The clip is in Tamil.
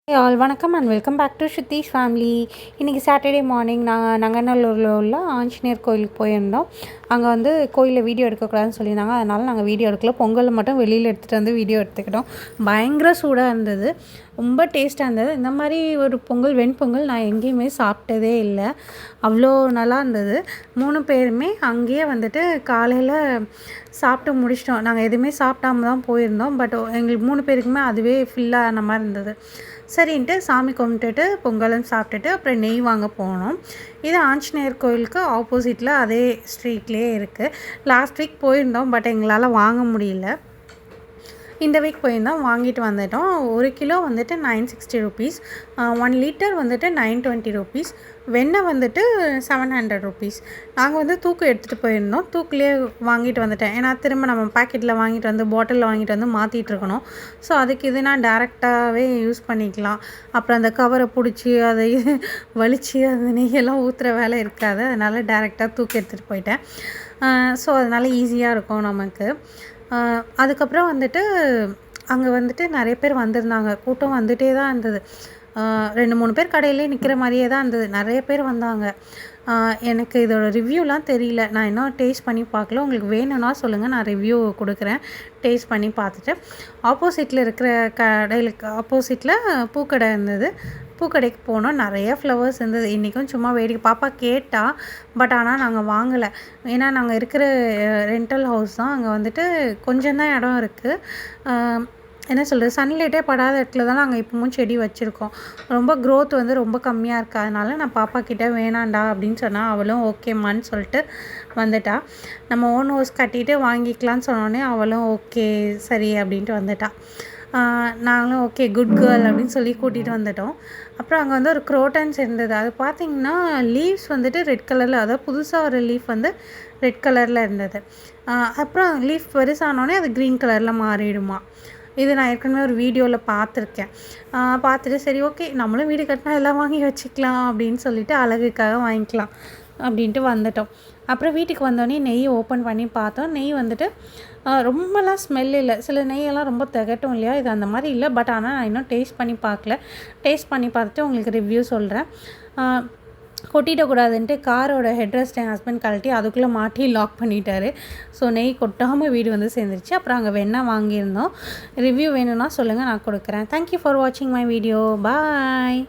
Hey all வணக்கம் and welcome back to Srutheesh family. இன்றைக்கி சாட்டர்டே மார்னிங் நாங்கள் நங்கநல்லூரில் உள்ள ஆஞ்சநேயர் கோயிலுக்கு போயிருந்தோம். அங்கே வந்து கோயிலில் வீடியோ எடுக்கக்கூடாதுன்னு சொல்லியிருந்தாங்க. அதனால் நாங்கள் வீடியோ எடுக்கல. பொங்கல் மட்டும் வெளியில் எடுத்துகிட்டு வந்து வீடியோ எடுத்துக்கிட்டோம். பயங்கர சூடாக இருந்தது, ரொம்ப டேஸ்ட்டாக இருந்தது. இந்த மாதிரி ஒரு பொங்கல் வெண்பொங்கல் நான் எங்கேயுமே சாப்பிட்டதே இல்லை. அவ்வளோ நல்லா இருந்தது. 3 பேருமே அங்கேயே வந்துட்டு காலையில் சாப்பிட்டு முடிச்சிட்டோம். நாங்கள் எதுவுமே சாப்பிடாம தான் போயிருந்தோம். பட் எங்களுக்கு 3 பேருக்குமே அதுவே ஃபில்லாக ஆன மாதிரி இருந்தது. சரின்ட்டு சாமி கும்பிட்டுட்டு பொங்கலும் சாப்பிட்டுட்டு அப்புறம் நெய் வாங்க போனோம். இது ஆஞ்சநேயர் கோயிலுக்கு ஆப்போசிட்டில் அதே ஸ்ட்ரீட்லேயே இருக்குது. லாஸ்ட் வீக் போயிருந்தோம், பட் எங்களால் வாங்க முடியல. இந்த வீக் போயிருந்தோம், வாங்கிட்டு வந்துட்டோம். 1 கிலோ வந்துட்டு 960 ருபீஸ், 1 லிட்டர் வந்துட்டு 920 ருபீஸ், வெண்ணெய் வந்துட்டு 700 ருபீஸ். நாங்கள் வந்து தூக்கு எடுத்துகிட்டு போயிருந்தோம். தூக்குலேயே வாங்கிட்டு வந்துட்டேன். ஏன்னா திரும்ப நம்ம பேக்கெட்டில் வாங்கிட்டு வந்து பாட்டிலில் வாங்கிட்டு வந்து மாற்றிட்டு இருக்கணும். ஸோ அதுக்கு இதுனா டேரெக்டாகவே யூஸ் பண்ணிக்கலாம். அப்புறம் அந்த கவரை பிடிச்சி அதை வலித்து அந்த நெய்யெல்லாம் ஊற்றுற வேலை இருக்காது. அதனால் டேரெக்டாக தூக்கு எடுத்துகிட்டு போயிட்டேன். ஸோ அதனால் ஈஸியாக இருக்கும் நமக்கு. அதுக்கப்புறம் வந்துட்டு அங்கே வந்துட்டு நிறைய பேர் வந்திருந்தாங்க. கூட்டம் வந்துகிட்டே தான் இருந்தது. 2-3 பேர் கடையிலே நிற்கிற மாதிரியே தான் இருந்தது. நிறைய பேர் வந்தாங்க. எனக்கு இதோட ரிவ்யூலாம் தெரியல. நான் இன்னும் டேஸ்ட் பண்ணி பார்க்கல. உங்களுக்கு வேணும்னா சொல்லுங்கள், நான் ரிவ்யூ கொடுக்குறேன். டேஸ்ட் பண்ணி பார்த்துட்டு ஆப்போசிட்டில் இருக்கிற கடையிலுக்கு ஆப்போசிட்டில் பூக்கடை இருந்தது. பூக்கடைக்கு போனோம். நிறைய ஃப்ளவர்ஸ் இருந்தது. இன்றைக்கும் சும்மா வேடிக்கை பாப்பா கேட்டால், பட் ஆனால் நாங்கள் வாங்கலை. ஏன்னா நாங்கள் இருக்கிற ரெண்டல் ஹவுஸ் தான். அங்கே வந்துட்டு கொஞ்சம் தான் இடம் இருக்குது. என்ன சொல்கிறது, சன்லைட்டே படாத இடத்துல தான் நாங்கள் இப்போவும் செடி வச்சுருக்கோம். ரொம்ப க்ரோத் வந்து ரொம்ப கம்மியாக இருக்குது. அதனால நான் பாப்பா கிட்டே வேணாண்டா அப்படின்னு சொன்னால் அவளும் ஓகேம்மான்னு சொல்லிட்டு வந்துட்டா. நம்ம ஓன் ஹவுஸ் கட்டிட்டு வாங்கிக்கலான்னு சொன்னோடனே அவளும் ஓகே சரி அப்படின்ட்டு வந்துட்டா. நாங்களும் ஓகே குட் கேர்ள் அப்படின்னு சொல்லி கூட்டிகிட்டு வந்துட்டோம். அப்புறம் அங்கே வந்து ஒரு குரோட்டன்ஸ் இருந்தது. அது பார்த்திங்கன்னா லீவ்ஸ் வந்துட்டு ரெட் கலரில், அதாவது புதுசாக ஒரு லீஃப் வந்து ரெட் கலரில் இருந்தது. அப்புறம் லீஃப் பெருசானோடனே அது க்ரீன் கலரில் மாறிடுமா. இது நான் ஏற்கனவே ஒரு வீடியோவில் பார்த்துருக்கேன். பார்த்துட்டு சரி ஓகே நம்மளும் வீடு கட்டினா எல்லாம் வாங்கி வச்சுக்கலாம் அப்படின்னு சொல்லிட்டு அழகுக்காக வாங்கிக்கலாம் அப்படின்ட்டு வந்துட்டோம். அப்புறம் வீட்டுக்கு வந்தோடனே நெய் ஓப்பன் பண்ணி பார்த்தோம். நெய் வந்துட்டு ரொம்பலாம் ஸ்மெல் இல்லை. சில நெய்யெல்லாம் ரொம்ப திகட்டும் இல்லையா, இது அந்த மாதிரி இல்லை. பட் ஆனால் நான் இன்னும் டேஸ்ட் பண்ணி பார்க்கல. டேஸ்ட் பண்ணி பார்த்துட்டு உங்களுக்கு ரிவ்யூ சொல்கிறேன். கொட்டிடக்கூடாதுன்ட்டு காரோட ஹெட்ரெஸ்ட் என் ஹஸ்பண்ட் கழட்டி அதுக்குள்ளே மாட்டி லாக் பண்ணிட்டாரு. ஸோ நெய் கொட்டாமல் வீடு வந்து சேர்ந்துருச்சு. அப்புறம் அங்கே வெண்ணெய் வாங்கியிருந்தோம். ரிவ்யூ வேணும்னா சொல்லுங்கள், நான் கொடுக்குறேன். தேங்க்யூ ஃபார் வாட்சிங் மை வீடியோ. பாய்.